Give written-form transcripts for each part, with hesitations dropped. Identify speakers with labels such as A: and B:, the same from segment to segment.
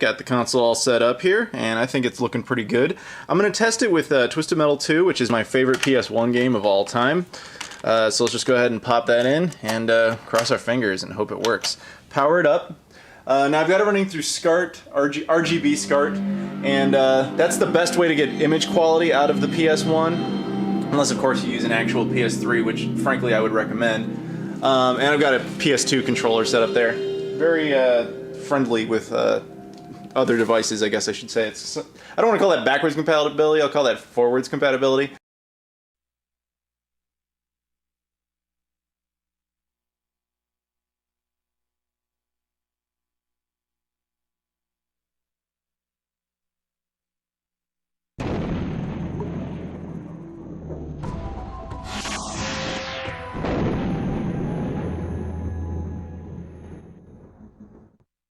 A: Got the console all set up here, and I think it's looking pretty good. I'm going to test it with Twisted Metal 2, which is my favorite PS1 game of all time. So let's just go ahead and pop that in and cross our fingers and hope it works. Power it up. Now I've got it running through SCART, RGB SCART, and that's the best way to get image quality out of the PS1, unless of course you use an actual PS3, which frankly I would recommend. And I've got a PS2 controller set up there. Very friendly with other devices, I guess I should say. I don't want to call that backwards compatibility, I'll call that forwards compatibility.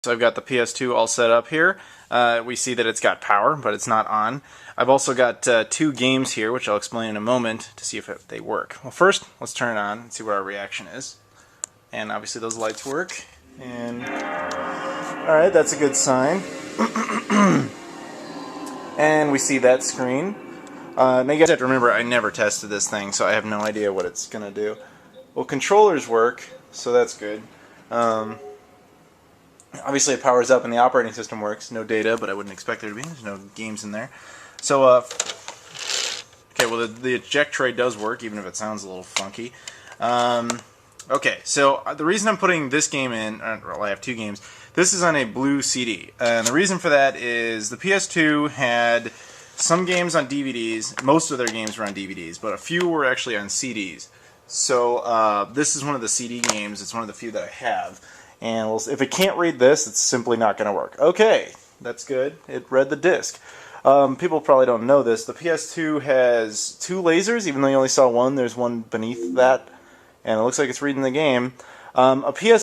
A: So I've got the PS2 all set up here. We see that it's got power, but it's not on. I've also got two games here, which I'll explain in a moment to see if they work. Well, first, let's turn it on and see what our reaction is. And obviously those lights work. And alright, that's a good sign. And we see that screen. Now you guys have to remember, I never tested this thing, so I have no idea what it's going to do. Well, controllers work, so that's good. Obviously it powers up and the operating system works. No data, but I wouldn't expect there to be. There's no games in there. So, okay, well the eject tray does work, even if it sounds a little funky. Okay, so the reason I'm putting this game in, well, I have two games. This is on a blue CD, and the reason for that is the PS2 had some games on DVDs. Most of their games were on DVDs, but a few were actually on CDs. So this is one of the CD games. It's one of the few that I have. And if it can't read this, it's simply not going to work. Okay, that's good. It read the disc. People probably don't know this. The PS2 has two lasers, even though you only saw one. There's one beneath that, and it looks like it's reading the game. A PS